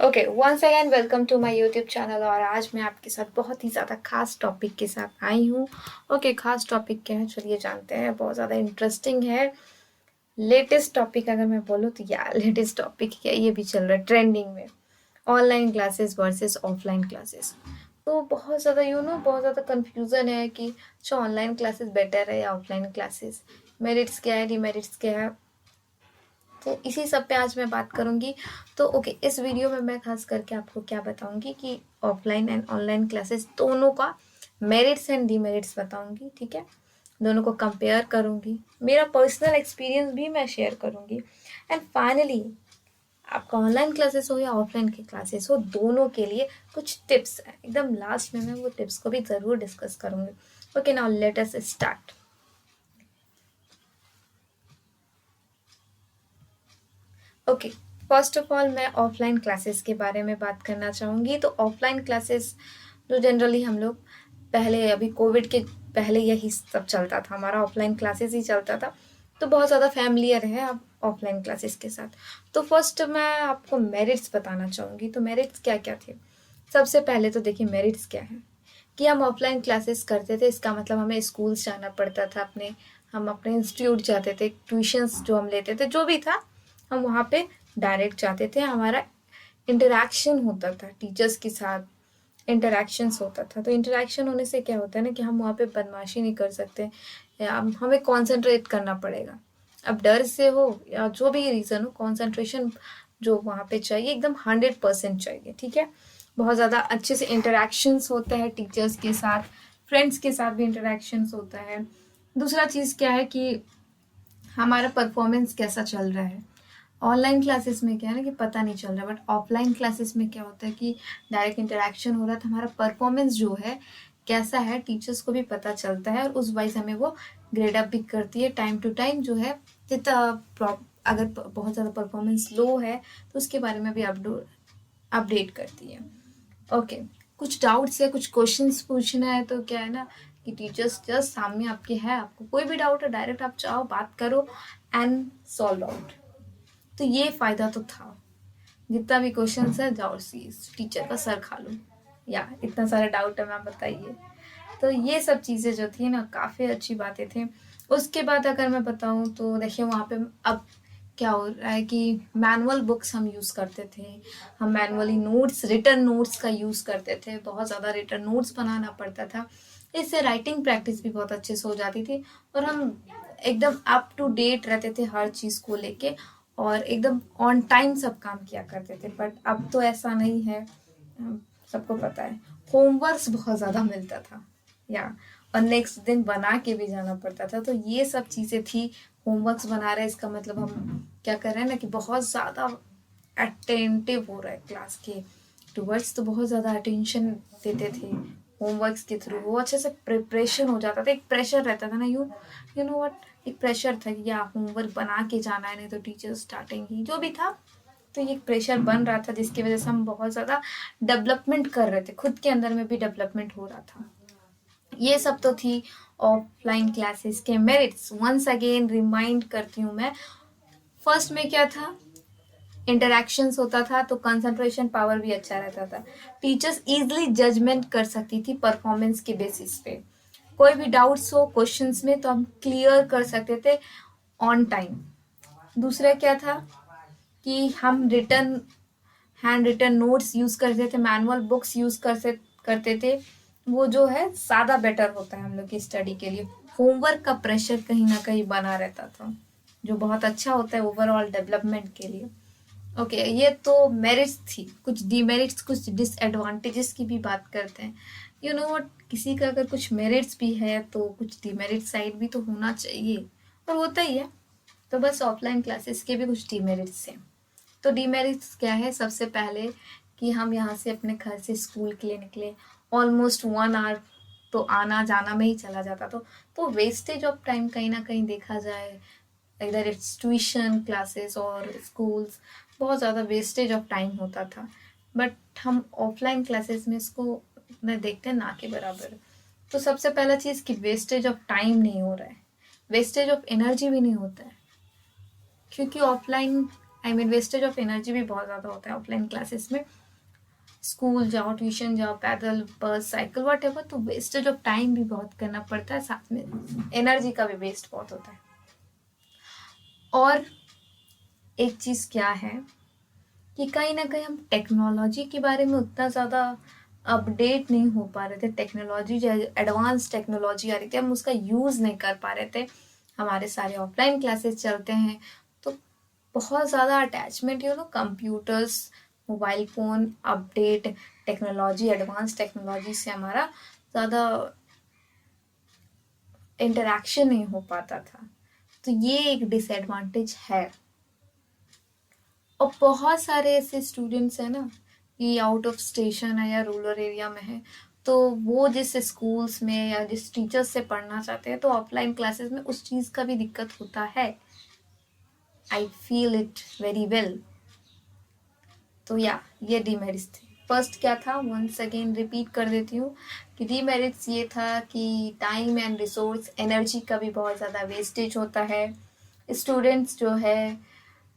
Okay, once again welcome to my YouTube channel. और आज मैं आपके साथ बहुत ही ज़्यादा खास टॉपिक के साथ आई हूँ। ओके, खास टॉपिक क्या है चलिए जानते हैं। बहुत ज़्यादा इंटरेस्टिंग है। लेटेस्ट टॉपिक अगर मैं बोलूँ तो यार लेटेस्ट टॉपिक क्या ये भी चल रहा है ट्रेंडिंग में। Online classes versus offline classes. तो बहुत ज़्यादा बहुत ज़्यादा कन्फ्यूज़न है कि अच्छा ऑनलाइन क्लासेस बेटर है या ऑफलाइन क्लासेस, मेरिट्स क्या है डिमेरिट्स क्या है। तो इसी सब पे आज मैं बात करूंगी। तो ओके, इस वीडियो में मैं खास करके आपको क्या बताऊंगी कि ऑफलाइन एंड ऑनलाइन क्लासेस दोनों का मेरिट्स एंड डीमेरिट्स बताऊंगी। ठीक है, दोनों को कंपेयर करूंगी, मेरा पर्सनल एक्सपीरियंस भी मैं शेयर करूंगी। एंड फाइनली आपका ऑनलाइन क्लासेस हो या ऑफलाइन की क्लासेस हो, दोनों के लिए कुछ टिप्स है। एकदम लास्ट में मैं वो टिप्स को भी ज़रूर डिस्कस करूंगी। Okay, now let us start. Okay, first of all मैं ऑफलाइन क्लासेस के बारे में बात करना चाहूँगी। तो ऑफलाइन क्लासेस जो जनरली हम लोग पहले, अभी कोविड के पहले यही सब चलता था, हमारा ऑफलाइन क्लासेस ही चलता था। तो बहुत ज़्यादा फैमिलियर है अब ऑफलाइन क्लासेस के साथ। तो फर्स्ट मैं आपको मेरिट्स बताना चाहूँगी। तो मेरिट्स क्या क्या थे। सबसे पहले तो देखिए मेरिट्स क्या है कि हम ऑफलाइन क्लासेस करते थे, इसका मतलब हमें स्कूल्स जाना पड़ता था, हम अपने इंस्टीट्यूट जाते थे, ट्यूशन्स जो हम लेते थे जो भी था हम वहाँ पे डायरेक्ट जाते थे। हमारा इंटरेक्शन होता था टीचर्स के साथ, इंटरेक्शंस होता था। तो इंटरेक्शन होने से क्या होता है ना कि हम वहाँ पे बदमाशी नहीं कर सकते, या हमें कॉन्सेंट्रेट करना पड़ेगा। अब डर से हो या जो भी रीज़न हो, कॉन्सेंट्रेशन जो वहाँ पे चाहिए एकदम 100% चाहिए। ठीक है, बहुत ज़्यादा अच्छे से इंटरेक्शंस होता है टीचर्स के साथ, फ्रेंड्स के साथ भी इंटरेक्शंस होता है। दूसरा चीज़ क्या है कि हमारा परफॉर्मेंस कैसा चल रहा है। ऑनलाइन क्लासेस में क्या है ना कि पता नहीं चल रहा, बट ऑफलाइन क्लासेस में क्या होता है कि डायरेक्ट इंटरेक्शन हो रहा है, तो हमारा परफॉर्मेंस जो है कैसा है टीचर्स को भी पता चलता है, और उस वाइज हमें वो ग्रेड अप भी करती है टाइम टू टाइम जो है। जितना अगर बहुत ज़्यादा परफॉर्मेंस लो है तो उसके बारे में भी अपडेट करती है। ओके, कुछ डाउट्स है, कुछ क्वेश्चंस पूछना है तो क्या है ना कि टीचर्स जस्ट सामने आपके है, आपको कोई भी डाउट है डायरेक्ट आप चाहो बात करो एंड सॉल्व आउट। तो ये फायदा तो था, जितना भी क्वेश्चन है जाओ सी टीचर का सर खा लो, या इतना सारा डाउट है मैम बताइए। तो ये सब चीज़ें जो थी ना काफ़ी अच्छी बातें थी। उसके बाद अगर मैं बताऊँ तो देखिए वहाँ पे अब क्या हो रहा है कि मैनुअल बुक्स हम यूज़ करते थे, हम मैनुअली नोट्स, रिटर्न नोट्स का यूज़ करते थे, बहुत ज़्यादा रिटर्न नोट्स बनाना पड़ता था। इससे राइटिंग प्रैक्टिस भी बहुत अच्छे से हो जाती थी, और हम एकदम अप टू डेट रहते थे हर चीज़ को लेके, और एकदम ऑन टाइम सब काम किया करते थे। बट अब तो ऐसा नहीं है। सबको पता है होमवर्क्स बहुत ज़्यादा मिलता था, या और नेक्स्ट दिन बना के भी जाना पड़ता था। तो ये सब चीज़ें थी। होमवर्क्स बना रहे हैं इसका मतलब हम क्या कर रहे हैं ना कि बहुत ज़्यादा अटेंटिव हो रहा है क्लास के टूवर्ड्स, तो बहुत ज़्यादा अटेंशन देते थे होमवर्क्स के थ्रू। वो अच्छे से प्रिपरेशन हो जाता था, एक प्रेशर रहता था ना, यू नो व्हाट, एक प्रेशर था कि या होमवर्क बना के जाना है नहीं तो टीचर्स स्टार्टिंग जो भी था। तो ये प्रेशर बन रहा था जिसकी वजह से हम बहुत ज़्यादा डेवलपमेंट कर रहे थे, खुद के अंदर में भी डेवलपमेंट हो रहा था। ये सब तो थी ऑफलाइन क्लासेस के मेरिट्स। वंस अगेन रिमाइंड करती हूँ मैं, फर्स्ट में क्या था, इंटरेक्शंस होता था तो कंसंट्रेशन पावर भी अच्छा रहता था। टीचर्स इजीली जजमेंट कर सकती थी परफॉर्मेंस के बेसिस पे। कोई भी डाउट्स हो क्वेश्चंस में तो हम क्लियर कर सकते थे ऑन टाइम। दूसरा क्या था कि हम रिटर्न हैंड रिटन नोट्स यूज करते थे, मैनुअल बुक्स यूज करते थे। वो जो है ज़्यादा बेटर होता है हम लोग की स्टडी के लिए। होमवर्क का प्रेशर कहीं ना कहीं बना रहता था, जो बहुत अच्छा होता है ओवरऑल डेवलपमेंट के लिए। ओके, ये तो मेरिट्स थी। कुछ डीमेरिट्स, कुछ डिसएडवांटेजेस की भी बात करते हैं। यू नो व्हाट, किसी का अगर कुछ मेरिट्स भी है तो कुछ डीमेरिट साइड भी तो होना चाहिए, और होता ही है। तो बस ऑफलाइन क्लासेस के भी कुछ डीमेरिट्स हैं। तो डीमेरिट्स क्या है, सबसे पहले कि हम यहाँ से अपने घर से स्कूल के लिए निकले, ऑलमोस्ट 1 आवर तो आना जाना में ही चला जाता। तो वेस्टेज ऑफ टाइम कहीं ना कहीं देखा जाए, इधर इट्स ट्यूशन क्लासेस और स्कूल्स, बहुत ज़्यादा वेस्टेज ऑफ टाइम होता था। बट हम ऑफलाइन क्लासेस में इसको न देखते हैं ना के बराबर। तो सबसे पहला चीज़ कि वेस्टेज ऑफ टाइम नहीं हो रहा है, वेस्टेज ऑफ एनर्जी भी नहीं होता है, क्योंकि offline I mean wastage of energy भी बहुत ज़्यादा होता है ऑफलाइन क्लासेस में। स्कूल जाओ, ट्यूशन जाओ, पैदल, बस, साइकिल, वट एवर, तो वेस्टेज ऑफ टाइम भी बहुत करना पड़ता है, साथ में एनर्जी का भी वेस्ट बहुत होता है। और एक चीज़ क्या है कि कहीं ना कहीं हम टेक्नोलॉजी के बारे में उतना ज़्यादा अपडेट नहीं हो पा रहे थे। टेक्नोलॉजी जो एडवांस टेक्नोलॉजी आ रही थी, हम उसका यूज़ नहीं कर पा रहे थे। हमारे सारे ऑफलाइन क्लासेस चलते हैं तो बहुत ज़्यादा attachment computers, mobile phone, update technology, advance technology से हमारा ज़्यादा इंटरेक्शन नहीं हो पाता था। तो ये एक डिसएडवांटेज है। और बहुत सारे ऐसे स्टूडेंट्स हैं ना कि आउट ऑफ स्टेशन है या रूरल एरिया में है, तो वो जिस स्कूल्स में या जिस टीचर्स से पढ़ना चाहते हैं, तो ऑफलाइन क्लासेस में उस चीज़ का भी दिक्कत होता है। I feel it very well. तो या ये डीमेरिट्स थे। फर्स्ट क्या था, वंस अगेन रिपीट कर देती हूँ कि डीमेरिट्स ये था कि टाइम एंड रिसोर्स, एनर्जी का भी बहुत ज़्यादा वेस्टेज होता है। स्टूडेंट्स जो है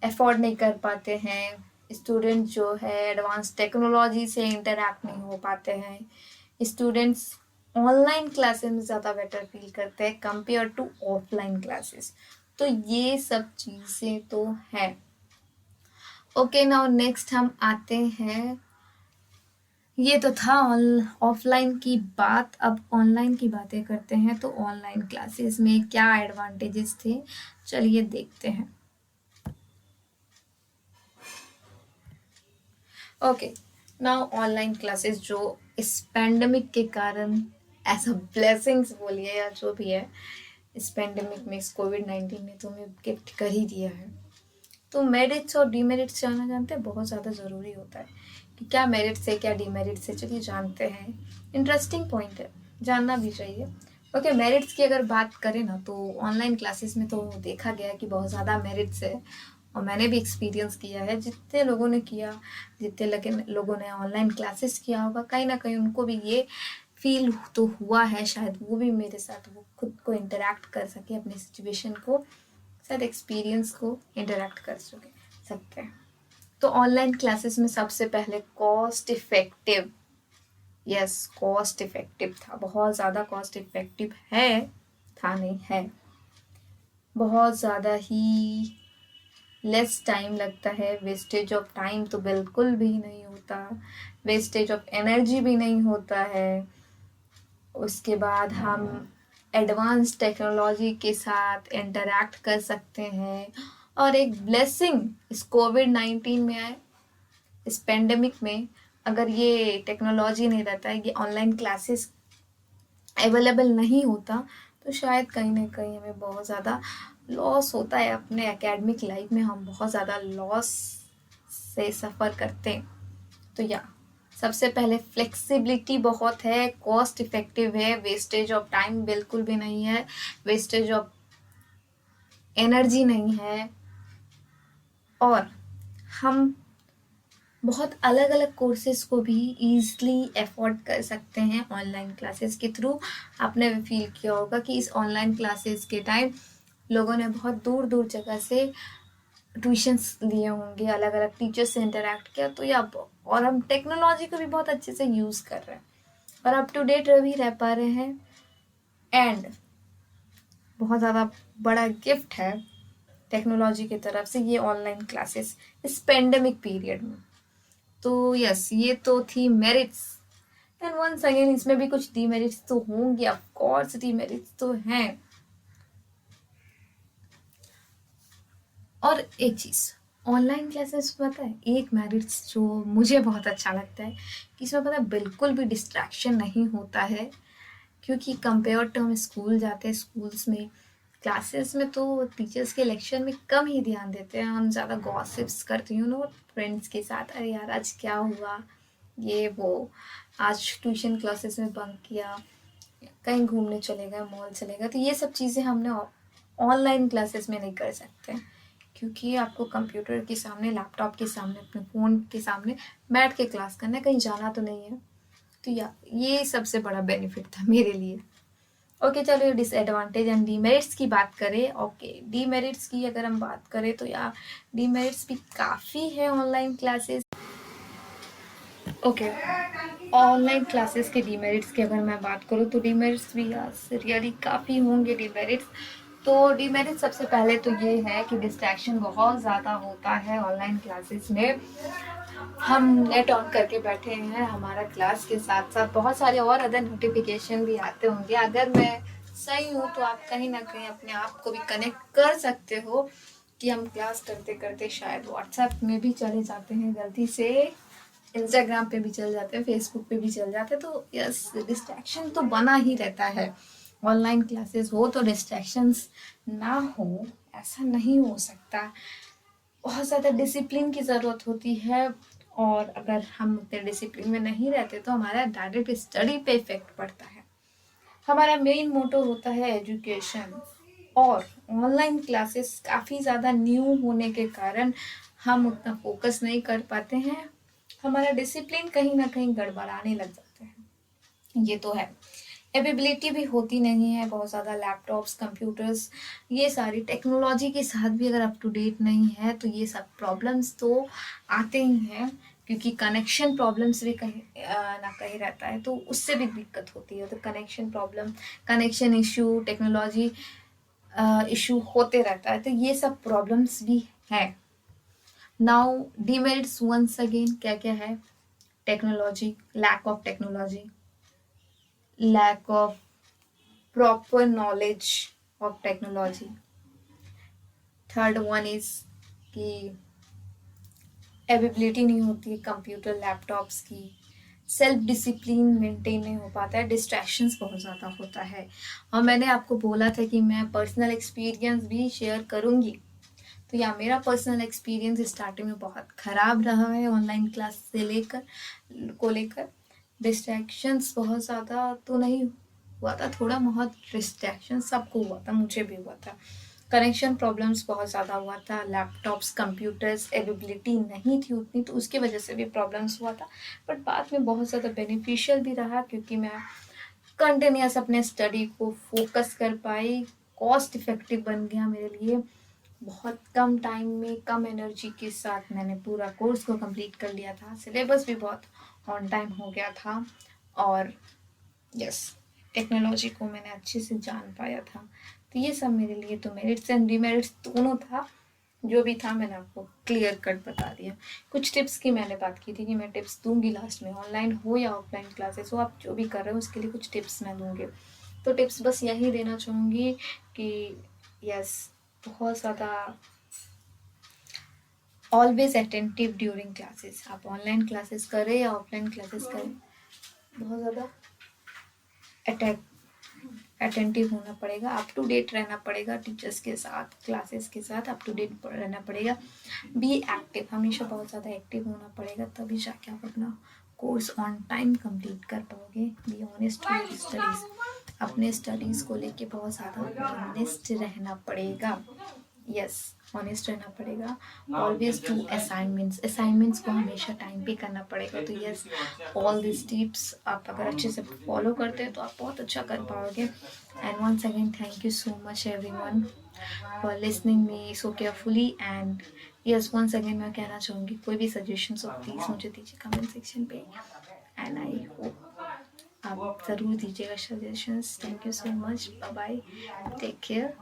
अफोर्ड नहीं कर पाते हैं। स्टूडेंट्स जो है एडवांस टेक्नोलॉजी से इंटरेक्ट नहीं हो पाते हैं। स्टूडेंट्स ऑनलाइन क्लासेस में ज़्यादा बेटर फील करते हैं कंपेयर टू ऑफलाइन क्लासेस। तो ये सब चीज़ें तो हैं। ओके, नाउ नेक्स्ट हम आते हैं, ये तो था ऑफलाइन की बात। अब ऑनलाइन की बातें करते हैं। तो ऑनलाइन क्लासेस में क्या एडवांटेजेस थे, चलिए देखते हैं। ओके, नाउ ऑनलाइन क्लासेस जो इस पैंडेमिक के कारण एज अ ब्लेसिंग्स बोलिए या जो भी है, इस पैंडेमिक में, इस कोविड-19 ने तो हमें गिफ्ट कर ही दिया है। तो मेरिट्स और डीमेरिट्स जानना जानते हैं, बहुत ज़्यादा ज़रूरी होता है कि क्या मेरिट्स है क्या डीमेरिट्स है। चलिए जानते हैं, इंटरेस्टिंग पॉइंट है, जानना भी चाहिए। ओके, मेरिट्स की अगर बात करें ना, तो ऑनलाइन क्लासेस में तो देखा गया है कि बहुत ज़्यादा मेरिट्स है। और मैंने भी एक्सपीरियंस किया है, जितने लोगों ने किया, जितने लोगों ने ऑनलाइन क्लासेस किया होगा, कहीं ना कहीं उनको भी ये फील तो हुआ है, शायद वो भी मेरे साथ वो खुद को इंटरेक्ट कर सके, अपनी सिचुएशन को, शायद एक्सपीरियंस को इंटरेक्ट कर सकते हैं। तो ऑनलाइन क्लासेस में सबसे पहले cost effective, yes cost effective था, बहुत ज़्यादा कॉस्ट इफेक्टिव है, था नहीं है, बहुत ज़्यादा ही लेस टाइम लगता है। वेस्टेज ऑफ टाइम तो बिल्कुल भी नहीं होता, वेस्टेज ऑफ एनर्जी भी नहीं होता है। उसके बाद हम एडवांस टेक्नोलॉजी के साथ इंटरैक्ट कर सकते हैं। और एक ब्लेसिंग इस कोविड-19 में आए, इस पेंडेमिक में, अगर ये टेक्नोलॉजी नहीं रहता है, ये ऑनलाइन क्लासेस अवेलेबल नहीं होता, तो शायद कहीं ना कहीं हमें बहुत ज़्यादा लॉस होता है अपने एकेडमिक लाइफ में, हम बहुत ज़्यादा लॉस से सफ़र करते हैं। तो या सबसे पहले फ्लेक्सिबिलिटी बहुत है, कॉस्ट इफेक्टिव है, वेस्टेज ऑफ टाइम बिल्कुल भी नहीं है, वेस्टेज ऑफ एनर्जी नहीं है। और हम बहुत अलग अलग कोर्सेज को भी ईजिली अफोर्ड कर सकते हैं ऑनलाइन क्लासेस के थ्रू। आपने भी फील किया होगा कि इस ऑनलाइन क्लासेस के टाइम लोगों ने बहुत दूर दूर जगह से ट्यूशन्स लिए होंगे, अलग अलग टीचर से इंटरेक्ट किया, तो या और हम टेक्नोलॉजी को भी बहुत अच्छे से यूज़ कर रहे हैं और अप टू डेट भी रह पा रहे हैं। एंड बहुत ज़्यादा बड़ा गिफ्ट है टेक्नोलॉजी की तरफ से ये ऑनलाइन क्लासेस इस पेंडेमिक पीरियड में। तो यस, ये तो थी मेरिट्स। एंड वंस अगेन इसमें भी कुछ डीमेरिट्स तो होंगे, ऑफ कोर्स डीमेरिट्स तो हैं। और एक चीज़ ऑनलाइन क्लासेस पता है, एक मेरिट्स जो मुझे बहुत अच्छा लगता है कि इसमें पता है बिल्कुल भी डिस्ट्रैक्शन नहीं होता है। क्योंकि कंपेयर टू हम स्कूल जाते हैं, स्कूल्स में क्लासेस में तो टीचर्स के लेक्चर में कम ही ध्यान देते हैं, हम ज़्यादा गॉसिप्स करती हूँ ना फ्रेंड्स के साथ, अरे यार आज क्या हुआ, ये वो, आज ट्यूशन क्लासेस में बंक किया, कहीं घूमने चले गए, मॉल चले गए। तो ये सब चीज़ें हमने ऑनलाइन क्लासेस में नहीं कर सकते, क्योंकि आपको कंप्यूटर के सामने, लैपटॉप के सामने, अपने फ़ोन के सामने बैठ के क्लास करना है, कहीं जाना तो नहीं है। तो या ये सबसे बड़ा बेनिफिट था मेरे लिए। ओके, चलो डिसएडवांटेज एंड डीमेरिट्स की बात करें। ओके, डीमेरिट्स की अगर हम बात करें तो यार डीमेरिट्स भी काफ़ी है online classes. Okay, online classes के डीमेरिट्स की अगर मैं बात करूँ तो डीमेरिट्स भी यार रियली काफ़ी होंगे डीमेरिट्स। तो डीमेरिट्स सबसे पहले तो ये है कि डिस्ट्रैक्शन बहुत ज़्यादा होता है ऑनलाइन क्लासेस में। हम नेट ऑन करके बैठे हैं, हमारा क्लास के साथ साथ बहुत सारे और अदर नोटिफिकेशन भी आते होंगे। अगर मैं सही हूँ तो आप कहीं ना कहीं अपने आप को भी कनेक्ट कर सकते हो कि हम क्लास करते करते शायद व्हाट्सएप में भी चले जाते हैं गलती से, इंस्टाग्राम पे भी चल जाते हैं, फेसबुक पे भी चल जाते हैं। तो यस, डिस्ट्रैक्शन तो बना ही रहता है। ऑनलाइन क्लासेस हो तो डिस्ट्रैक्शंस ना हो ऐसा नहीं हो सकता। बहुत ज़्यादा डिसिप्लिन की ज़रूरत होती है, और अगर हम उतने डिसिप्लिन में नहीं रहते तो हमारा डायरेक्ट स्टडी पे इफेक्ट पड़ता है। हमारा मेन मोटो होता है एजुकेशन, और ऑनलाइन क्लासेस काफ़ी ज़्यादा न्यू होने के कारण हम उतना फोकस नहीं कर पाते हैं। हमारा डिसिप्लिन कहीं ना कहीं गड़बड़ाने लग जाते हैं, ये तो है। एवेबिलिटी भी होती नहीं है, बहुत ज़्यादा लैपटॉप्स, कंप्यूटर्स, ये सारी टेक्नोलॉजी के साथ भी अगर अप टू डेट नहीं है तो ये सब प्रॉब्लम्स तो आते ही हैं, क्योंकि कनेक्शन प्रॉब्लम्स भी कहीं ना कहीं रहता है, तो उससे भी दिक्कत होती है। तो connection problem, connection issue, technology issue होते रहता है, तो ये सब प्रॉब्लम्स भी हैं। नाउ डीमेरिट्स वंस अगेन क्या क्या है? Technology, lack of technology, lack of proper knowledge of technology. Third one is कि अवेबिलिटी नहीं होती है कंप्यूटर लैपटॉप्स की, सेल्फ डिसिप्लिन मेंटेन नहीं हो पाता है, डिस्ट्रैक्शंस बहुत ज़्यादा होता है। और मैंने आपको बोला था कि मैं पर्सनल एक्सपीरियंस भी शेयर करूँगी, तो या मेरा पर्सनल एक्सपीरियंस स्टार्टिंग में बहुत ख़राब रहा है ऑनलाइन क्लास से लेकर डिस्ट्रैक्शंस बहुत ज़्यादा तो नहीं हुआ था, थोड़ा बहुत डिस्ट्रैक्शन सबको हुआ था, मुझे भी हुआ था। कनेक्शन प्रॉब्लम्स बहुत ज़्यादा हुआ था, लैपटॉप्स, कंप्यूटर्स एवेबिलिटी नहीं थी उतनी, तो उसकी वजह से भी प्रॉब्लम्स हुआ था। बट बाद में बहुत ज़्यादा बेनिफिशियल भी रहा, क्योंकि मैं कंटिन्यूस अपने स्टडी को फोकस कर पाई, कॉस्ट इफेक्टिव बन गया मेरे लिए। बहुत कम टाइम में कम एनर्जी के साथ मैंने पूरा कोर्स को कंप्लीट कर लिया था, सिलेबस भी बहुत ऑन टाइम हो गया था, और यस, टेक्नोलॉजी को मैंने अच्छे से जान पाया था। तो ये सब मेरे लिए तो मेरिट्स एंड डिमेरिट्स दोनों था, जो भी था मैंने आपको क्लियर कट बता दिया। कुछ टिप्स की मैंने बात की थी कि मैं टिप्स दूंगी लास्ट में, ऑनलाइन हो या ऑफलाइन क्लासेस हो, आप जो भी कर रहे हो उसके लिए कुछ टिप्स मैं दूंगी। तो टिप्स बस यही देना चाहूँगी कि यस, बहुत ज़्यादा ऑलवेज अटेंटिव ड्यूरिंग क्लासेस, आप ऑनलाइन क्लासेस करें या ऑफलाइन क्लासेस करें, बहुत ज़्यादा अटेंटिव होना पड़ेगा, अप टू डेट रहना पड़ेगा टीचर्स के साथ, क्लासेस के साथ अप टू डेट रहना पड़ेगा। बी एक्टिव, हमेशा बहुत ज़्यादा एक्टिव होना पड़ेगा, तभी जाके आप अपना कोर्स ऑन टाइम कंप्लीट कर पाओगे। बी ऑनेस्ट विद स्टडीज़, अपने स्टडीज़ को लेके बहुत ज़्यादा ऑनेस्ट रहना पड़ेगा। यस, ऑनेस्ट रहना पड़ेगा। ऑलवेज डू असाइनमेंट्स को हमेशा टाइम पे करना पड़ेगा। तो यस, ऑल दिस टिप्स आप अगर अच्छे से फॉलो करते हैं तो आप बहुत अच्छा कर पाओगे। And once again thank you so much everyone for listening me so carefully. And yes, once again मैं कहना चाहूँगी, कोई भी सजेशंस हो प्लीज़ मुझे दीजिए कमेंट सेक्शन पे, एंड आई होप आप ज़रूर दीजिएगा suggestions. Thank you so much, bye bye, take care.